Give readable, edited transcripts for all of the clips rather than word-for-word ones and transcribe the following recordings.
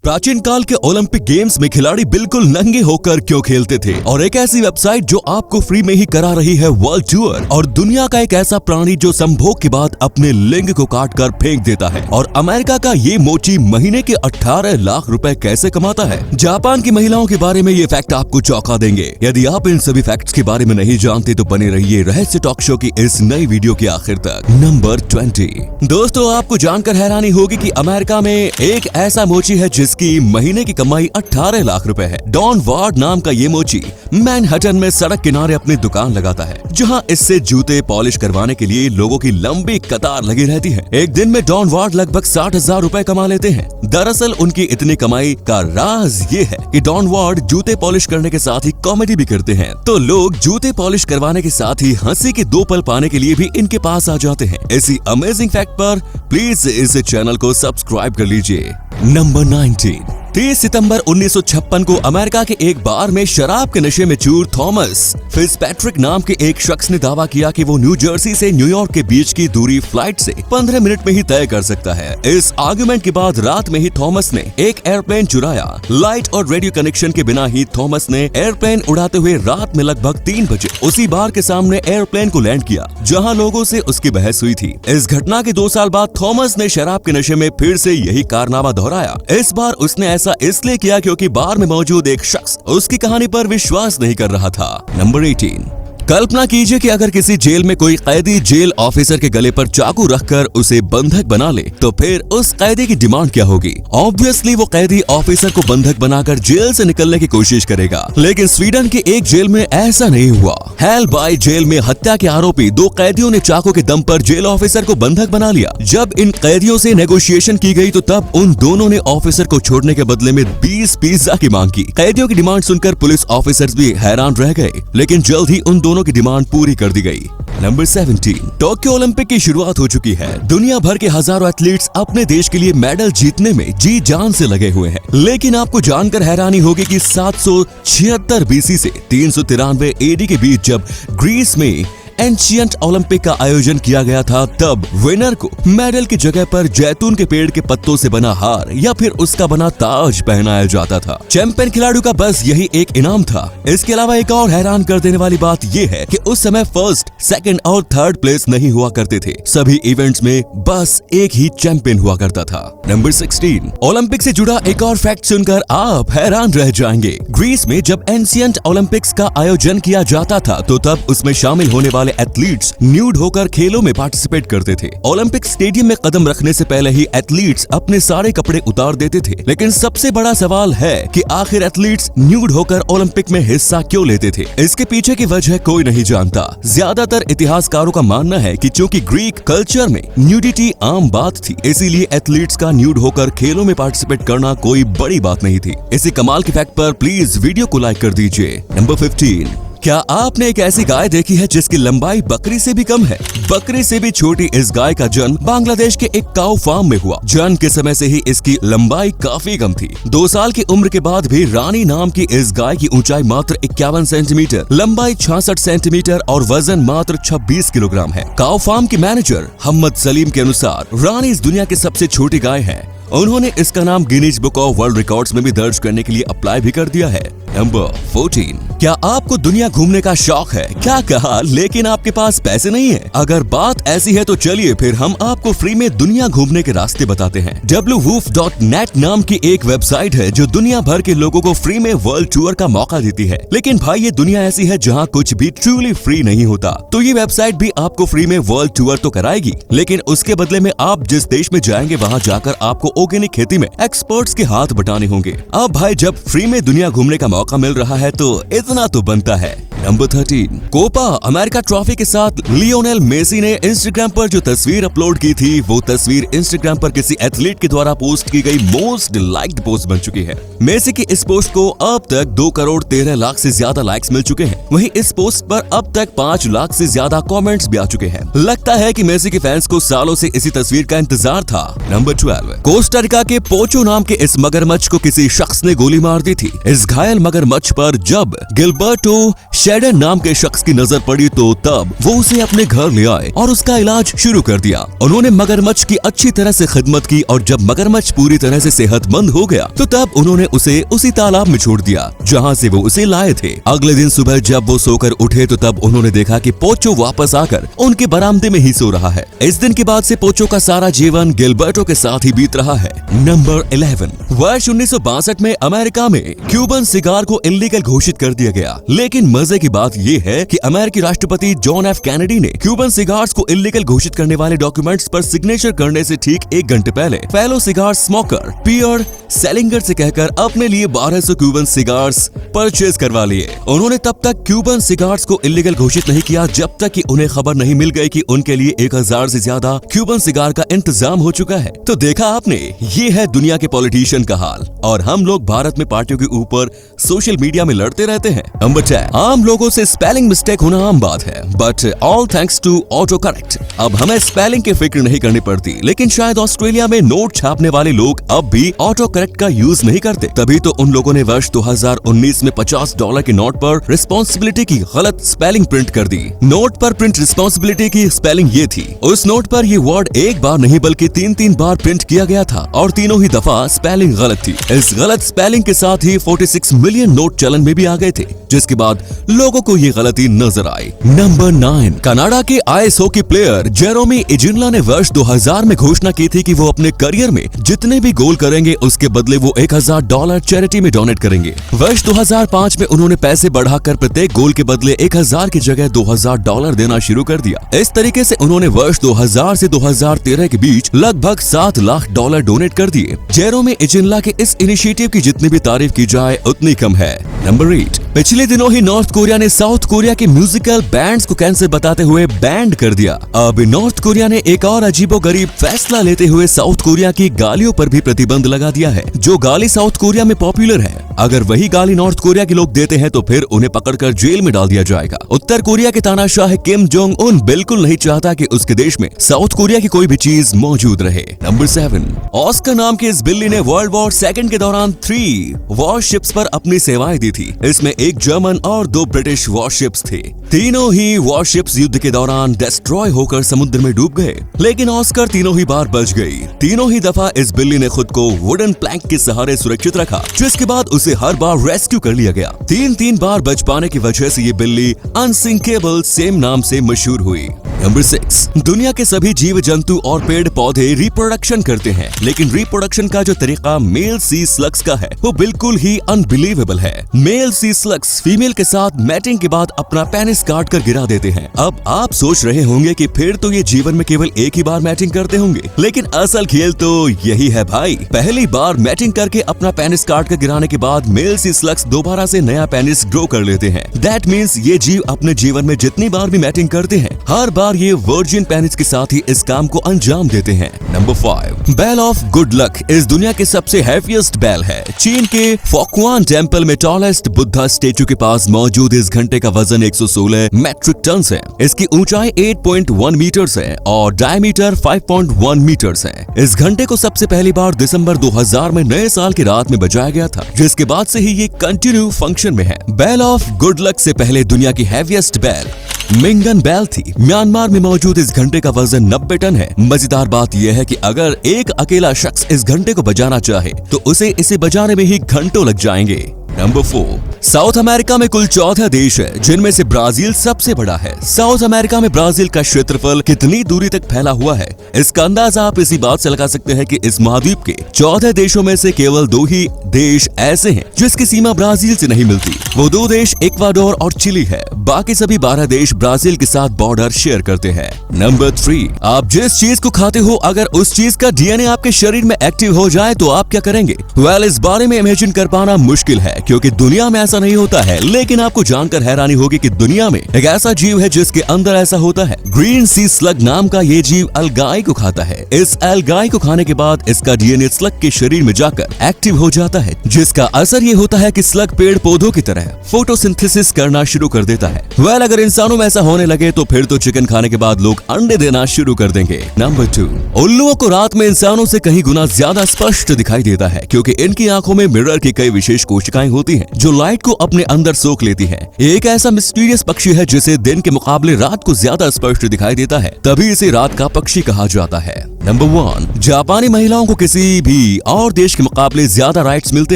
प्राचीन काल के ओलंपिक गेम्स में खिलाड़ी बिल्कुल नंगे होकर क्यों खेलते थे, और एक ऐसी वेबसाइट जो आपको फ्री में ही करा रही है वर्ल्ड टूर, और दुनिया का एक ऐसा प्राणी जो संभोग के बाद अपने लिंग को काट कर फेंक देता है, और अमेरिका का ये मोची महीने के 18 लाख रुपए कैसे कमाता है। जापान की महिलाओं के बारे में ये फैक्ट आपको चौंका देंगे। यदि आप इन सभी फैक्ट्स के बारे में नहीं जानते तो बने रहिए रहस्य टॉक शो की इस नई वीडियो के आखिर तक। नंबर 20। दोस्तों, आपको जानकर हैरानी होगी कि अमेरिका में एक ऐसा मोची है जिसकी महीने की कमाई 18 लाख रुपए है। डॉन वार्ड नाम का ये मोची मैनहट्टन में सड़क किनारे अपनी दुकान लगाता है, जहां इससे जूते पॉलिश करवाने के लिए लोगों की लंबी कतार लगी रहती है। एक दिन में डॉन वार्ड लगभग 60,000 रुपए कमा लेते हैं। दरअसल उनकी इतनी कमाई का राज ये है कि डॉन वार्ड जूते पॉलिश करने के साथ ही कॉमेडी भी करते हैं, तो लोग जूते पॉलिश करवाने के साथ ही हंसी के दो पल पाने के लिए भी इनके पास आ जाते हैं। इसी अमेजिंग फैक्ट पर प्लीज इस चैनल को सब्सक्राइब कर लीजिए। नंबर 19। 30 सितंबर 1956 को अमेरिका के एक बार में शराब के नशे में चूर थॉमस फिट्जपैट्रिक नाम के एक शख्स ने दावा किया कि वो न्यू जर्सी से न्यूयॉर्क के बीच की दूरी फ्लाइट से 15 मिनट में ही तय कर सकता है। इस आर्गुमेंट के बाद रात में ही थॉमस ने एक एयरप्लेन चुराया। लाइट और रेडियो कनेक्शन के बिना ही थॉमस ने एयरप्लेन उड़ाते हुए रात में लगभग 3 बजे उसी बार के सामने एयरप्लेन को लैंड किया जहाँ लोगों से उसकी बहस हुई थी। इस घटना के 2 साल बाद थॉमस ने शराब के नशे में फिर से यही कारनामा दोहराया। इस बार उसने ऐसा इसलिए किया क्योंकि बार में मौजूद एक शख्स उसकी कहानी पर विश्वास नहीं कर रहा था। नंबर 18। कल्पना कीजिए कि अगर किसी जेल में कोई कैदी जेल ऑफिसर के गले पर चाकू रखकर उसे बंधक बना ले तो फिर उस कैदी की डिमांड क्या होगी। ऑब्वियसली वो कैदी ऑफिसर को बंधक बनाकर जेल से निकलने की कोशिश करेगा, लेकिन स्वीडन के एक जेल में ऐसा नहीं हुआ। हेलबाई जेल में हत्या के आरोपी 2 कैदियों ने चाकू के दम पर जेल ऑफिसर को बंधक बना लिया। जब इन कैदियों से नेगोशिएशन की गई तो तब उन दोनों ने ऑफिसर को छोड़ने के बदले में 20 पिज्जा की मांग की। कैदियों की डिमांड सुनकर पुलिस ऑफिसर्स भी हैरान रह गए, लेकिन जल्द ही उन दोनों की डिमांड पूरी कर दी गई। नंबर 17। टोक्यो ओलंपिक की शुरुआत हो चुकी है। दुनिया भर के हजारों एथलीट्स अपने देश के लिए मेडल जीतने में जी जान से लगे हुए हैं, लेकिन आपको जानकर हैरानी होगी कि 776 बीसी से 393 एडी के बीच जब ग्रीस में एंशिएंट ओलंपिक का आयोजन किया गया था, तब विनर को मेडल की जगह पर जैतून के पेड़ के पत्तों से बना हार या फिर उसका बना ताज पहनाया जाता था। चैंपियन खिलाड़ियों का बस यही एक इनाम था। इसके अलावा एक और हैरान कर देने वाली बात यह है कि उस समय फर्स्ट, सेकंड और थर्ड प्लेस नहीं हुआ करते थे। सभी इवेंट्स में बस एक ही चैंपियन हुआ करता था। नंबर 16। ओलंपिक से जुड़ा एक और फैक्ट सुनकर आप हैरान रह जाएंगे। ग्रीस में जब एंशिएंट ओलंपिक्स का आयोजन किया जाता था तो तब उसमें शामिल होने वाले एथलीट्स न्यूड होकर खेलों में पार्टिसिपेट करते थे। ओलंपिक स्टेडियम में कदम रखने से पहले ही एथलीट्स अपने सारे कपड़े उतार देते थे। लेकिन सबसे बड़ा सवाल है कि आखिर एथलीट्स न्यूड होकर ओलंपिक में हिस्सा क्यों लेते थे। इसके पीछे की वजह कोई नहीं जानता। ज्यादातर इतिहासकारों का मानना है कि चूंकि ग्रीक कल्चर में न्यूडिटी आम बात थी, इसीलिए एथलीट्स का न्यूड होकर खेलों में पार्टिसिपेट करना कोई बड़ी बात नहीं थी। इसी कमाल के फैक्ट पर प्लीज वीडियो को लाइक कर दीजिए। नंबर 15। क्या आपने एक ऐसी गाय देखी है जिसकी लंबाई बकरी से भी कम है? बकरी से भी छोटी इस गाय का जन्म बांग्लादेश के एक काऊ फार्म में हुआ। जन्म के समय से ही इसकी लंबाई काफी कम थी। 2 साल की उम्र के बाद भी रानी नाम की इस गाय की ऊंचाई मात्र 51 सेंटीमीटर, लंबाई 66 सेंटीमीटर और वजन मात्र 26 किलोग्राम है। काऊ फार्म के मैनेजर मोहम्मद सलीम के अनुसार रानी इस दुनिया की सबसे छोटी गाय है। उन्होंने इसका नाम Guinness book of world records में भी दर्ज करने के लिए अप्लाई भी कर दिया है। नंबर 14। क्या आपको दुनिया घूमने का शौक है? क्या कहा, लेकिन आपके पास पैसे नहीं है? अगर बात ऐसी है तो चलिए फिर हम आपको फ्री में दुनिया घूमने के रास्ते बताते हैं। www.net नाम की एक वेबसाइट है जो दुनिया भर के लोगों को फ्री में वर्ल्ड टूर का मौका देती है। लेकिन भाई, ये दुनिया ऐसी है जहाँ कुछ भी ट्रूली फ्री नहीं होता। तो ये वेबसाइट भी आपको फ्री में वर्ल्ड टूर तो कराएगी, लेकिन उसके बदले में आप जिस देश में जाएंगे वहाँ जाकर आपको ऑर्गेनिक खेती में एक्सपर्ट्स के हाथ बटाने होंगे। अब भाई, जब फ्री में दुनिया घूमने का मौका मिल रहा है तो इतना तो बनता है। नंबर 13। कोपा अमेरिका ट्रॉफी के साथ लियोनेल मेसी ने इंस्टाग्राम पर जो तस्वीर अपलोड की थी, वो तस्वीर इंस्टाग्राम पर किसी एथलीट के द्वारा पोस्ट की गई मोस्ट लाइक्ड पोस्ट बन चुकी है। मेसी की इस पोस्ट को अब तक 2 करोड़ 13 लाख से ज्यादा लाइक्स मिल चुके हैं। वहीं इस पोस्ट पर अब तक 5 लाख से ज्यादा कमेंट्स भी आ चुके हैं। लगता है कि मेसी के फैंस को सालों से इसी तस्वीर का इंतजार था। नंबर 12। कोस्टा रिका के पोचो नाम के इस मगरमच्छ को किसी शख्स ने गोली मार दी थी। इस घायल मगरमच्छ पर जब गिलबर्टो शेडर नाम के शख्स की नजर पड़ी तो तब वो उसे अपने घर ले आए और उसका इलाज शुरू कर दिया। उन्होंने मगरमच्छ की अच्छी तरह से खिदमत की और जब मगरमच्छ पूरी तरह से सेहतमंद हो गया तो तब उन्होंने उसे उसी तालाब में छोड़ दिया जहाँ से वो उसे लाए थे। अगले दिन सुबह जब वो सोकर उठे तो तब उन्होंने देखा कि पोचो वापस आकर उनके बरामदे में ही सो रहा है। इस दिन के बाद से पोचो का सारा जीवन गिलबर्टो के साथ ही बीत रहा है। नंबर 11, वर्ष 1962 में अमेरिका में क्यूबन सिगार को इल्लीगल घोषित कर दिया गया। लेकिन मजे की बात ये है कि अमेरिकी राष्ट्रपति जॉन एफ कैनेडी ने क्यूबन सिगार्स को इल्लीगल घोषित करने वाले डॉक्यूमेंट्स पर सिग्नेचर करने से ठीक 1 घंटे पहले फेलो सिगार स्मोकर पियर सेलिंगर से कहकर अपने लिए 1200 क्यूबन सिगार्स परचेज करवा लिए। उन्होंने तब तक क्यूबन सिगार्स को इल्लीगल घोषित नहीं किया जब तक कि उन्हें खबर नहीं मिल गई कि उनके लिए 1000 से ज्यादा क्यूबन सिगार का इंतजाम हो चुका है। तो देखा आपने, ये है दुनिया के पॉलिटिशियन का हाल और हम लोग भारत में पार्टियों के ऊपर सोशल मीडिया में लड़ते रहते हैं। नंबर 10, आम लोगों से स्पेलिंग मिस्टेक होना आम बात है, but all thanks to auto correct. अब हमें स्पेलिंग की फिक्र नहीं करनी पड़ती, लेकिन शायद ऑस्ट्रेलिया में नोट छापने वाले लोग अब भी ऑटो करेक्ट का यूज नहीं करते। तभी तो उन लोगों ने वर्ष 2019 में $50 के नोट पर रिस्पॉन्सिबिलिटी की गलत स्पेलिंग प्रिंट कर दी। नोट पर प्रिंट रिस्पॉन्सिबिलिटी की स्पेलिंग ये थी। उस नोट पर ये वर्ड एक बार नहीं बल्कि 3 बार प्रिंट किया गया था और तीनों ही दफा स्पेलिंग गलत थी। इस गलत स्पेलिंग के साथ ही 46 मिलियन नोट चलन में भी आ गए थे, जिसके बाद लोगों को ये गलती नजर आई। नंबर 9, कनाडा के आइस हॉकी प्लेयर जेरोमी इजिनला ने वर्ष 2000 में घोषणा की थी कि वो अपने करियर में जितने भी गोल करेंगे उसके बदले वो $1000 चैरिटी में डोनेट करेंगे। वर्ष 2005 में उन्होंने पैसे बढ़ाकर प्रत्येक गोल के बदले 1000 की जगह $2000 देना शुरू कर दिया। इस तरीके से उन्होंने वर्ष 2000 से 2013 के बीच लगभग $7 लाख डोनेट कर दिए। जेरोमी इजिनला के इस इनिशिएटिव की जितनी भी तारीफ की जाए उतनी कम है। नंबर 8, पिछले दिनों ही नॉर्थ कोरिया ने साउथ कोरिया के म्यूजिकल बैंड्स को कैंसर बताते हुए बैंड कर दिया। अब नॉर्थ कोरिया ने एक और अजीबोगरीब फैसला लेते हुए साउथ कोरिया की गालियों पर भी प्रतिबंध लगा दिया है। जो गाली साउथ कोरिया में पॉपुलर है, अगर वही गाली नॉर्थ कोरिया के लोग देते हैं तो फिर उन्हें पकड़कर जेल में डाल दिया जाएगा। उत्तर कोरिया के तानाशाह किम जोंग उन बिल्कुल नहीं चाहता कि उसके देश में साउथ कोरिया की कोई भी चीज मौजूद रहे। नंबर 7, ऑस्कर नाम के इस बिल्ली ने वर्ल्ड वॉर 2 के दौरान 3 वॉरशिप्स पर अपनी सेवाएं दी थी। इसमें एक जर्मन और 2 ब्रिटिश वॉरशिप्स थे। तीनों ही वॉरशिप्स युद्ध के दौरान डिस्ट्रॉय होकर समुद्र में डूब गए, लेकिन ऑस्कर तीनों ही बार बच गई। तीनों ही दफा इस बिल्ली ने खुद को वुडन प्लैंक के सहारे सुरक्षित रखा, जिसके बाद उसे हर बार रेस्क्यू कर लिया गया। 3 बार बच पाने की वजह से ये बिल्ली अनसिंकेबल सेम नाम से मशहूर हुई। नंबर 6, दुनिया के सभी जीव जंतु और पेड़ पौधे रिप्रोडक्शन करते हैं, लेकिन रिप्रोडक्शन का जो तरीका मेल सी स्लग्स का है वो बिल्कुल ही अनबिलीवेबल है। मेल सी स्लग्स फीमेल के साथ मैटिंग के बाद अपना पेनिस काट कर गिरा देते हैं। अब आप सोच रहे होंगे कि फिर तो ये जीवन में केवल एक ही बार मैटिंग करते होंगे, लेकिन असल खेल तो यही है भाई। पहली बार मैटिंग करके अपना पेनिस काट कर गिराने के बाद मेल सी स्लग्स दोबारा से नया पेनिस ग्रो कर लेते हैं। दैट मीन्स ये जीव अपने जीवन में जितनी बार भी मैटिंग करते हैं, हर बार ये वर्जिन पेनिस के साथ ही इस काम को अंजाम देते हैं। Number 5, bell of good luck इस दुनिया के सबसे हैवीएस्ट बेल है। चीन के फोक्वान टेम्पल में टॉलेस्ट बुद्धा स्टेचू के पास मौजूद इस घंटे का वजन 116 मेट्रिक टन है। इसकी ऊंचाई 8.1 मीटर्स है और डायमीटर 5.1 मीटर्स है। इस घंटे को सबसे पहली बार दिसंबर 2000 में नए साल की रात में बजाया गया था, जिसके बाद से ही ये कंटिन्यू फंक्शन में है। बेल ऑफ गुड लक से पहले दुनिया की हैवीएस्ट बेल मिंगन बेल थी। म्यांमार में मौजूद इस घंटे का वजन 90 टन है। मजेदार बात यह है कि अगर एक अकेला शख्स इस घंटे को बजाना चाहे तो उसे इसे बजाने में ही घंटों लग जाएंगे। नंबर 4, साउथ अमेरिका में कुल 14 देश है, जिनमें से ब्राजील सबसे बड़ा है। साउथ अमेरिका में ब्राजील का क्षेत्रफल कितनी दूरी तक फैला हुआ है, इसका अंदाजा आप इसी बात से लगा सकते हैं कि इस महाद्वीप के 14 देशों में से केवल 2 ही देश ऐसे हैं जिसकी सीमा ब्राजील से नहीं मिलती। वो 2 देश इक्वाडोर और चिली है। बाकी सभी 12 देश ब्राजील के साथ बॉर्डर शेयर करते हैं। नंबर 3, आप जिस चीज को खाते हो अगर उस चीज का डीएनए आपके शरीर में एक्टिव हो जाए तो आप क्या करेंगे? वेल, इस बारे में इमेजिन कर पाना मुश्किल है क्योंकि दुनिया में ऐसा नहीं होता है, लेकिन आपको जानकर हैरानी होगी कि दुनिया में एक ऐसा जीव है जिसके अंदर ऐसा होता है। ग्रीन सी स्लग नाम का ये जीव अलगाई को खाता है। इस अलगाई को खाने के बाद इसका डीएनए स्लग के शरीर में जाकर एक्टिव हो जाता है, जिसका असर ये होता है कि स्लग पेड़ पौधों की तरह फोटोसिंथेसिस करना शुरू कर देता है। वेल, अगर इंसानों में ऐसा होने लगे तो फिर तो चिकन खाने के बाद लोग अंडे देना शुरू कर देंगे। नंबर 2, उल्लुओं को रात में इंसानों से कहीं गुना ज्यादा स्पष्ट दिखाई देता है क्योंकि इनकी आंखों में मिरर की कई विशेष कोशिकाएं होती हैं जो लाइट लाइट को अपने अंदर सोख लेती है। एक ऐसा मिस्टीरियस पक्षी है जिसे दिन के मुकाबले रात को ज्यादा स्पष्ट दिखाई देता है, तभी इसे रात का पक्षी कहा जाता है। नंबर 1, जापानी महिलाओं को किसी भी और देश के मुकाबले ज्यादा राइट्स मिलते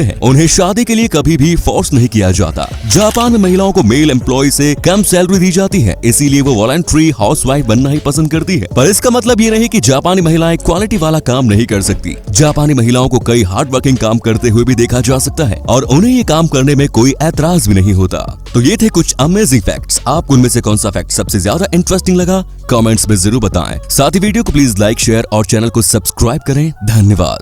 हैं। उन्हें शादी के लिए कभी भी फोर्स नहीं किया जाता। जापान में महिलाओं को मेल एम्प्लॉय से कम सैलरी दी जाती है, इसीलिए वो वॉलंटरी हाउसवाइफ बनना ही पसंद करती है। पर इसका मतलब ये नहीं कि जापानी महिलाएं क्वालिटी वाला काम नहीं कर सकती। जापानी महिलाओं को कई हार्ड वर्किंग काम करते हुए भी देखा जा सकता है और उन्हें ये काम करने में कोई ऐतराज भी नहीं होता। तो ये थे कुछ अमेजिंग फैक्ट्स। आपको उनमें से कौन सा फैक्ट सबसे ज्यादा इंटरेस्टिंग लगा, कमेंट्स में जरूर बताएं। साथ ही वीडियो को प्लीज लाइक, शेयर और चैनल को सब्सक्राइब करें। धन्यवाद।